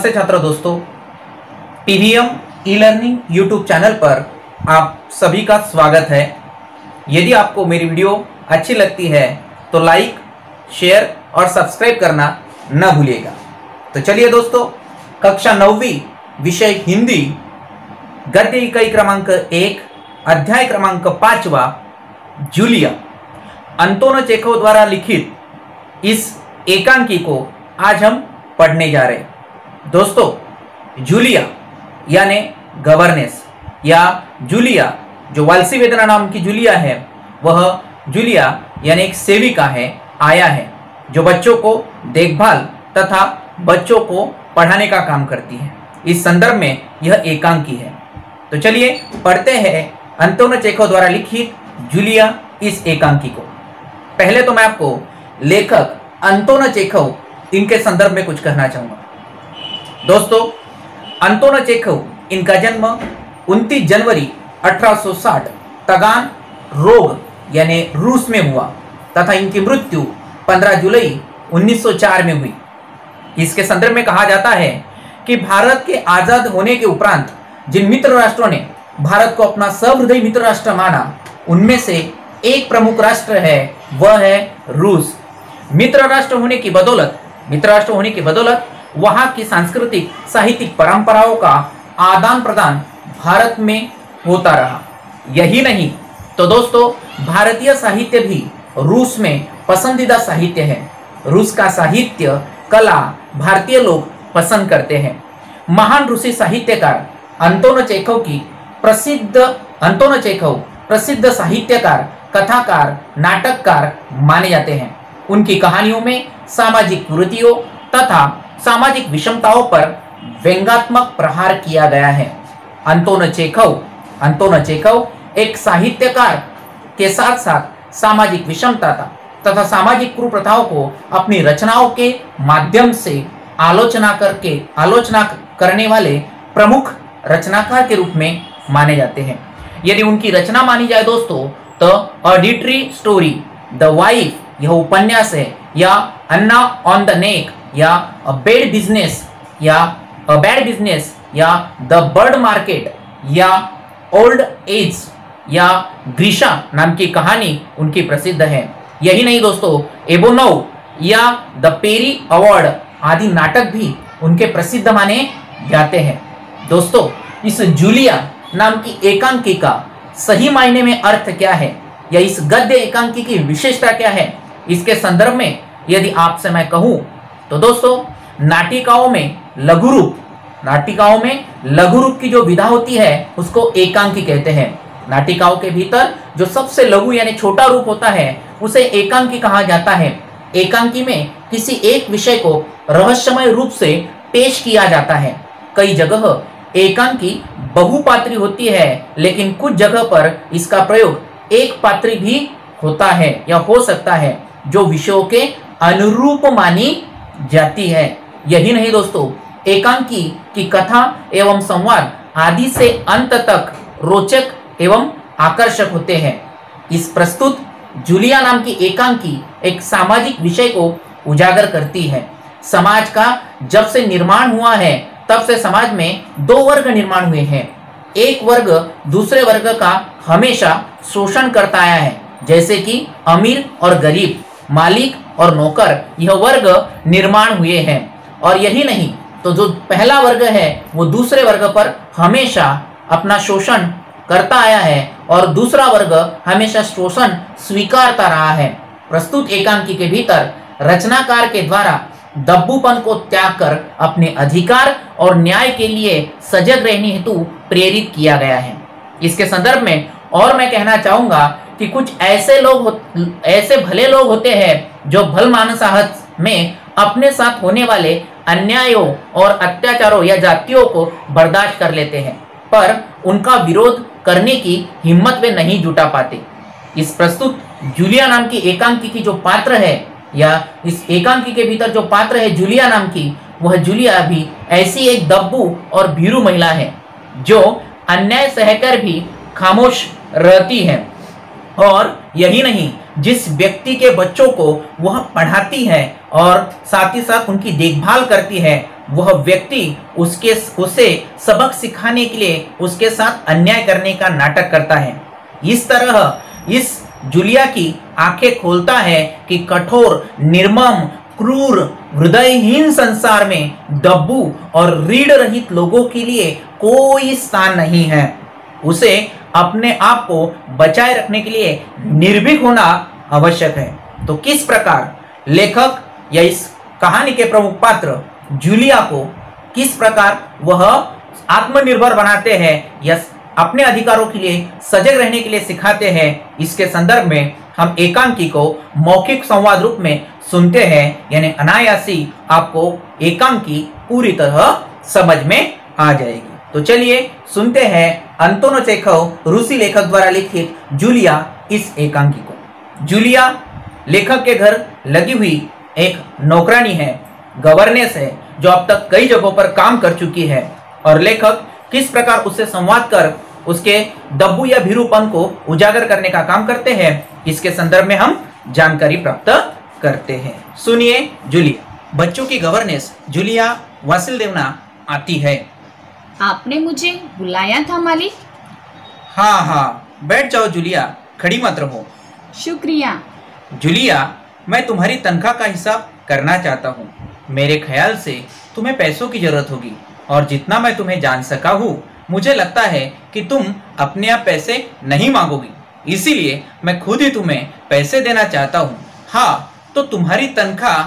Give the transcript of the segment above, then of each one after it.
नमस्ते छात्र दोस्तों, PVM e learning YouTube channel पर आप सभी का स्वागत है। यदि आपको मेरी वीडियो अच्छी लगती है तो लाइक, शेयर और सब्सक्राइब करना न भूलिएगा। तो चलिए दोस्तों, कक्षा 9वीं विषय हिंदी, गद्य इकाई क्रमांक 1, अध्याय क्रमांक 5वां, जूलिया, अंतोन चेखव द्वारा लिखित इस एकांकी को आज हम पढ़ने जा रहे हैं। दोस्तों, जूलिया यानी गवर्नेस या जूलिया, जो वालसी वेदना नाम की जूलिया है, वह जूलिया यानी एक सेविका है, आया है, जो बच्चों को देखभाल तथा बच्चों को पढ़ाने का काम करती है। इस संदर्भ में यह एकांकी है। तो चलिए पढ़ते हैं अंतोन चेखव द्वारा लिखित जूलिया इस एकांकी को। पहले तो मैं आपको लेखक अंतोन चेखव इनके संदर्भ में कुछ कहना चाहूंगा। दोस्तों, अंतोन चेखव, इनका जन्म 29 जनवरी 1860 तगान रोग यानी रूस में हुआ तथा इनकी मृत्यु 15 जुलाई 1904 में हुई। इसके संदर्भ में कहा जाता है कि भारत के आजाद होने के उपरांत जिन मित्र राष्ट्रों ने भारत को अपना सहृदय मित्र राष्ट्र माना, उनमें से एक प्रमुख राष्ट्र है, वह है रूस। मित्र राष्ट्र होने की बदौलत वहां की सांस्कृतिक साहित्यिक परंपराओं का आदान प्रदान भारत में होता रहा। यही नहीं तो दोस्तों, भारतीय साहित्य भी रूस में पसंदीदा साहित्य है। रूस का साहित्य कला भारतीय लोग पसंद करते हैं। महान रूसी साहित्यकार अंतोन चेखव प्रसिद्ध साहित्यकार, कथाकार, नाटककार माने जाते हैं। उनकी कहानियों में सामाजिक कुरीतियों तथा सामाजिक विषमताओं पर व्यंग्यात्मक प्रहार किया गया है। अंतोन चेखव एक साहित्यकार के साथ साथ सामाजिक विषमता तथा सामाजिक कुप्रथाओं को अपनी रचनाओं के माध्यम से आलोचना करने वाले प्रमुख रचनाकार के रूप में माने जाते हैं। यदि उनकी रचना मानी जाए दोस्तों, तो अ डिटरी स्टोरी, द वाइफ, यह उपन्यास है, या अन्ना ऑन द नेक, या अ बैड बिजनेस, या द बर्ड मार्केट, या ओल्ड एज, या ग्रीशा नाम की कहानी उनकी प्रसिद्ध है। यही नहीं दोस्तों, एबोनोव या द पेरी अवार्ड आदि नाटक भी उनके प्रसिद्ध माने जाते हैं। दोस्तों, इस जूलिया नाम की एकांकी का सही मायने में अर्थ क्या है, या इस गद्य एकांकी की विशेषता क्या है, इसके संदर्भ में यदि आपसे मैं कहूं तो दोस्तों, नाटिकाओं में लघु रूप की जो विधा होती है उसको एकांकी कहते हैं। नाटिकाओं के भीतर जो सबसे लघु यानी छोटा रूप होता है उसे एकांकी कहा जाता है। एकांकी में किसी एक विषय को रहस्यमय रूप से पेश किया जाता है। कई जगह एकांकी बहुपात्री होती है, लेकिन कुछ जगह पर इसका प्रयोग एक पात्री भी होता है या हो सकता है, जो विषयों के अनुरूप मानी जाती है। यही नहीं दोस्तों, एकांकी की कथा एवं संवाद आदि से अंत तक रोचक एवं आकर्षक होते हैं। इस प्रस्तुत जूलिया नाम की एकांकी एक सामाजिक विषय को उजागर करती है। समाज का जब से निर्माण हुआ है तब से समाज में दो वर्ग निर्माण हुए हैं। एक वर्ग दूसरे वर्ग का हमेशा शोषण करता आया है, जैसे कि अमीर और गरीब, मालिक और नौकर, यह वर्ग निर्माण हुए हैं। और यही नहीं तो जो पहला वर्ग है वो दूसरे वर्ग पर हमेशा अपना शोषण करता आया है और दूसरा वर्ग हमेशा शोषण स्वीकारता रहा है। प्रस्तुत एकांकी के भीतर रचनाकार के द्वारा दब्बूपन को त्याग कर अपने अधिकार और न्याय के लिए सजग रहने हेतु प्रेरित किया गया है। इसके संदर्भ में और मैं कहना चाहूंगा कि कुछ ऐसे भले लोग होते हैं जो भलमानसाहत में अपने साथ होने वाले अन्यायों और अत्याचारों या जातियों को बर्दाश्त कर लेते हैं, पर उनका विरोध करने की हिम्मत वे नहीं जुटा पाते। इस प्रस्तुत जूलिया नाम की एकांकी की जो पात्र है, या इस एकांकी के भीतर जो पात्र है जूलिया नाम की, वह जूलिया भी ऐसी एक दब्बू और भीरू महिला है जो अन्याय सहकर भी खामोश रहती है। और यही नहीं, जिस व्यक्ति के बच्चों को वह पढ़ाती है और साथ ही साथ उनकी देखभाल करती है, वह व्यक्ति उसे सबक सिखाने के लिए उसके साथ अन्याय करने का नाटक करता है। इस तरह इस जूलिया की आंखें खोलता है कि कठोर, निर्मम, क्रूर, हृदयहीन संसार में डब्बू और रीढ़ रहित लोगों के लिए कोई स्थान नहीं है। उसे अपने आप को बचाए रखने के लिए निर्भीक होना आवश्यक है। तो किस प्रकार लेखक या इस कहानी के प्रमुख पात्र जूलिया को किस प्रकार वह आत्मनिर्भर बनाते हैं या अपने अधिकारों के लिए सजग रहने के लिए सिखाते हैं, इसके संदर्भ में हम एकांकी को मौखिक संवाद रूप में सुनते हैं, यानी अनायासी आपको एकांकी पूरी तरह समझ में आ जाएगी। तो चलिए सुनते हैं अंतोन चेखव रूसी लेखक द्वारा लिखित जूलिया इस एकांकी को। जूलिया लेखक के घर लगी हुई एक नौकरानी है, गवर्नेस है, जो अब तक कई जगहों पर काम कर चुकी है, और लेखक किस प्रकार उससे संवाद कर उसके दब्बू या भीरूपन को उजागर करने का काम करते हैं, इसके संदर्भ में हम जानकारी प्राप्त करते हैं। सुनिए जूलिया। बच्चों की गवर्नेस जूलिया वासिलदेवना आती है। आपने मुझे बुलाया था मालिक? हाँ, बैठ जाओ जूलिया, खड़ी मत रहो। शुक्रिया। जूलिया, मैं तुम्हारी तनख्वाह का हिसाब करना चाहता हूँ। मेरे ख्याल से तुम्हें पैसों की जरूरत होगी, और जितना मैं तुम्हें जान सका हूँ, मुझे लगता है कि तुम अपने आप पैसे नहीं मांगोगी, इसीलिए मैं खुद ही तुम्हें पैसे देना चाहता हूँ। हाँ, तो तुम्हारी तनख्वाह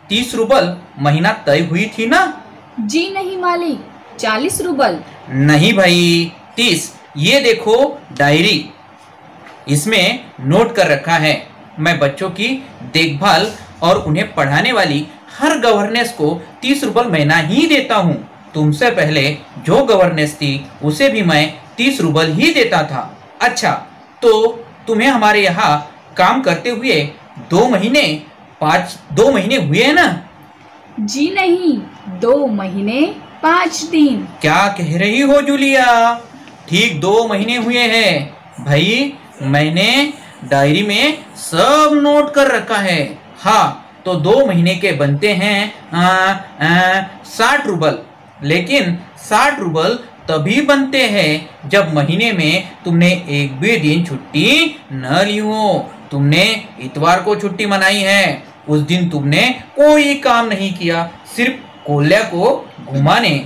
30 रूबल महीना तय हुई थी ना? जी नहीं मालिक, 40 रूबल। नहीं भाई, 30। ये देखो डायरी, इसमें नोट कर रखा है। मैं बच्चों की देखभाल और उन्हें पढ़ाने वाली हर गवर्नेस को 30 रूबल महीना ही देता हूँ। तुमसे पहले जो गवर्नेस थी उसे भी मैं 30 रूबल ही देता था। अच्छा, तो तुम्हें हमारे यहाँ काम करते हुए 2 महीने हुए हैं ना? जी नहीं, 2 महीने 5 दिन। क्या कह रही हो जूलिया? ठीक 2 महीने हुए हैं भाई, मैंने डायरी में सब नोट कर रखा है। हाँ, तो 2 महीने के बनते हैं 60 रूबल। लेकिन 60 रूबल तभी बनते हैं जब महीने में तुमने एक भी दिन छुट्टी न ली हो। तुमने इतवार को छुट्टी मनाई है, उस दिन तुमने कोई काम नहीं किया, सिर्फ कोल्या को घुमाने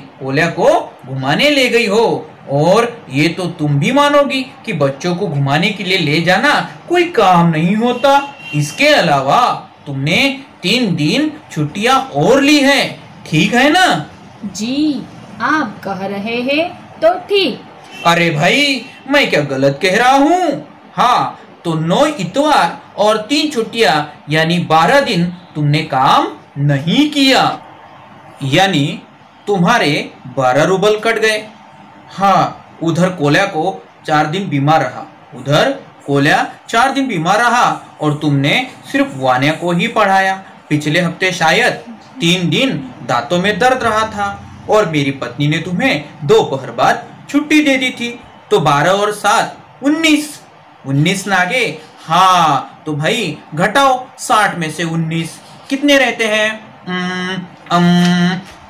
ले गई हो। और ये तो तुम भी मानोगी कि बच्चों को घुमाने के लिए ले जाना कोई काम नहीं होता। इसके अलावा तुमने 3 दिन छुट्टियां और ली हैं, ठीक है ना? जी, आप कह रहे हैं तो ठीक। अरे भाई, मैं क्या गलत कह रहा हूँ? हाँ, तो 9 इतवार और 3 छुट्टियां यानी 12 दिन तुमने काम नहीं किया, यानी तुम्हारे 12 रूबल कट गए। हाँ, उधर कोल्या को 4 दिन बीमार रहा और तुमने सिर्फ वान्या को ही पढ़ाया। पिछले हफ्ते शायद 3 दिन दांतों में दर्द रहा था और मेरी पत्नी ने तुम्हें दोपहर बाद छुट्टी दे दी थी। तो 12 और 7 19 नागे। हाँ, तो भाई घटाओ 60 में से 19, कितने रहते हैं?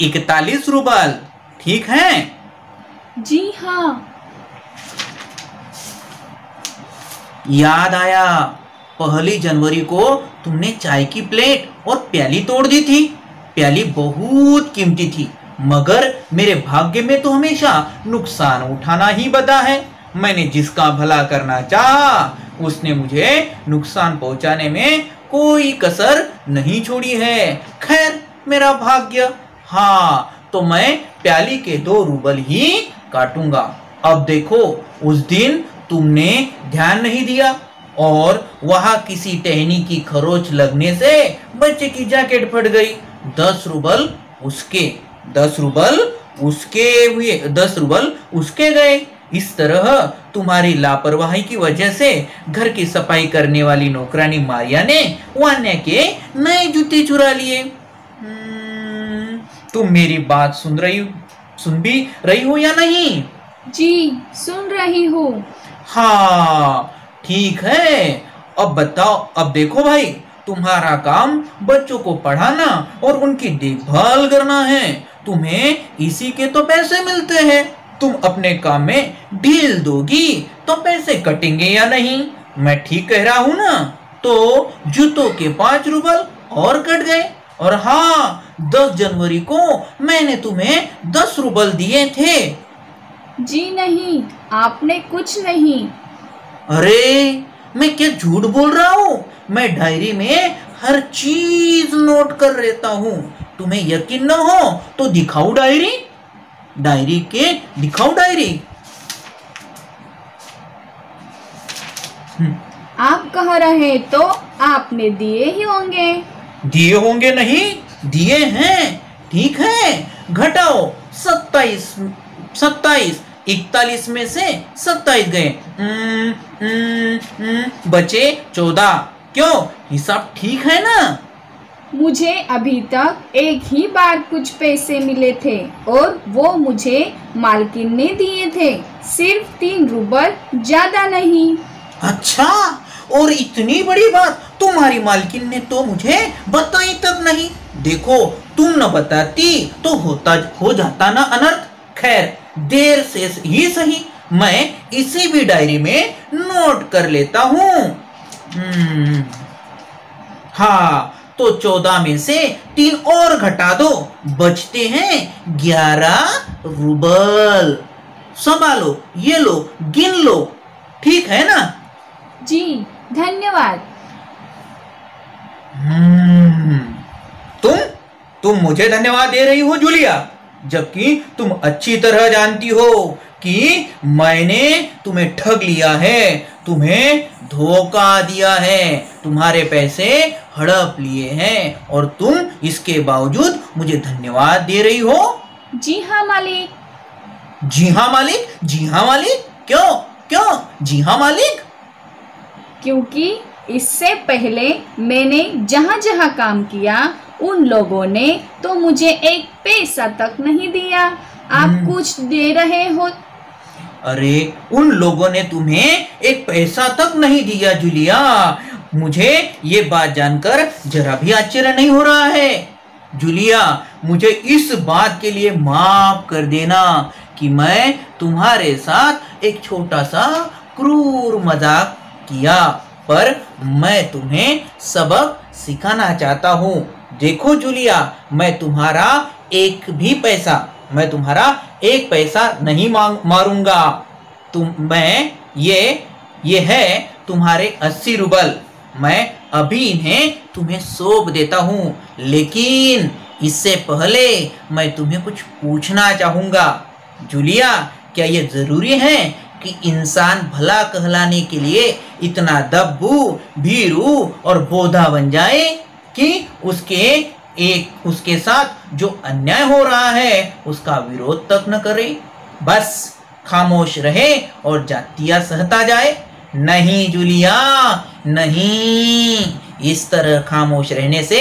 41 रूबल, ठीक है? जी हाँ। याद आया, 1 जनवरी को तुमने चाय की प्लेट और प्याली तोड़ दी थी। प्याली बहुत कीमती थी, मगर मेरे भाग्य में तो हमेशा नुकसान उठाना ही बता है। मैंने जिसका भला करना चाहा, उसने मुझे नुकसान पहुंचाने में कोई कसर नहीं छोड़ी है। खैर, मेरा भाग्य। हाँ, तो मैं प्याली के 2 रूबल ही काटूंगा। अब देखो, उस दिन तुमने ध्यान नहीं दिया और वहां किसी टहनी की खरोच लगने से बच्चे की जैकेट फट गई। 10 रूबल उसके, 10 रूबल उसके हुए, 10 रूबल उसके गए। इस तरह तुम्हारी लापरवाही की वजह से घर की सफाई करने वाली नौकरानी मारिया ने वान्या के नए जूते चुरा लिए। तुम मेरी बात सुन भी रही हो या नहीं? जी, सुन रही हूँ। हाँ, ठीक है। अब बताओ, अब देखो भाई, तुम्हारा काम बच्चों को पढ़ाना और उनकी देखभाल करना है। तुम्हें इसी के तो पैसे मिलते हैं। तुम अपने काम में ढील दोगी तो पैसे कटेंगे या नहीं? मैं ठीक कह रहा हूँ ना? तो जूतों के 5 रूबल और कट गए। और हाँ, 10 जनवरी को मैंने तुम्हें 10 रूबल दिए थे। जी नहीं, आपने कुछ नहीं। अरे, मैं क्या झूठ बोल रहा हूँ? मैं डायरी में हर चीज नोट कर लेता हूँ। तुम्हें यकीन न हो तो दिखाऊं डायरी? दिखाऊं डायरी? आप कह रहे तो आपने दिए ही होंगे। दिए होंगे नहीं, दिए हैं। ठीक है, घटाओ। 27 41 में से 27 गए। बचे 14। क्यों, हिसाब ठीक है ना? मुझे अभी तक एक ही बार कुछ पैसे मिले थे और वो मुझे मालकिन ने दिए थे, सिर्फ 3 रूबल, ज्यादा नहीं। अच्छा, और इतनी बड़ी बात तुम्हारी मालकिन ने तो मुझे बताई तक नहीं। देखो, तुम न बताती तो हो जाता ना अनर्थ। खैर, देर से ही सही, मैं इसी भी डायरी में नोट कर लेता हूँ। हाँ, तो 14 में से 3 और घटा दो, बचते हैं 11 रूबल। संभालो, ये लो, गिन लो। ठीक है ना? जी, धन्यवाद। तुम मुझे धन्यवाद दे रही हो जूलिया, जबकि तुम अच्छी तरह जानती हो कि मैंने तुम्हें ठग लिया है, तुम्हें धोखा दिया है, तुम्हारे पैसे हड़प लिए हैं और तुम इसके बावजूद मुझे धन्यवाद दे रही हो। जी हाँ मालिक। जी हाँ मालिक? जी हाँ मालिक? क्यों जी हाँ मालिक? क्योंकि इससे पहले मैंने जहाँ जहाँ काम किया उन लोगों ने तो मुझे एक पैसा तक नहीं दिया। आप कुछ दे रहे हो? अरे, उन लोगों ने तुम्हें एक पैसा तक नहीं दिया जूलिया। मुझे ये बात जानकर जरा भी आश्चर्य नहीं हो रहा है। जूलिया, मुझे इस बात के लिए माफ कर देना कि मैं तुम्हारे साथ एक छोटा सा क्रूर मजाक किया, पर मैं तुम्हें सबक सिखाना चाहता हूँ। देखो जूलिया, मैं तुम्हारा एक पैसा नहीं मारूंगा। ये है तुम्हारे 80 रूबल। मैं अभी इन्हें तुम्हें सौंप देता हूँ, लेकिन इससे पहले मैं तुम्हें कुछ पूछना चाहूंगा। जूलिया, क्या ये जरूरी है कि इंसान भला कहलाने के लिए इतना दब्बू, भीरू और बोधा बन जाए कि उसके साथ जो अन्याय हो रहा है उसका विरोध तक न करे, बस खामोश रहे और जातियां सहता जाए? नहीं जूलिया, नहीं, इस तरह खामोश रहने से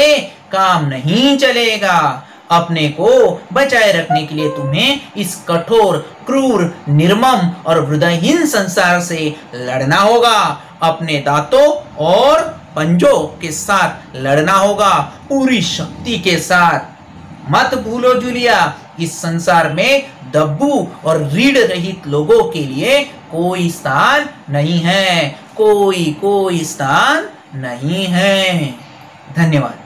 काम नहीं चलेगा। अपने को बचाए रखने के लिए तुम्हें इस कठोर, क्रूर, निर्मम और हृदयहीन संसार से लड़ना होगा। अपने दांतों और पंजों के साथ लड़ना होगा, पूरी शक्ति के साथ। मत भूलो जूलिया, इस संसार में दब्बू और रीढ़ रहित लोगों के लिए कोई स्थान नहीं है, कोई स्थान नहीं है। धन्यवाद।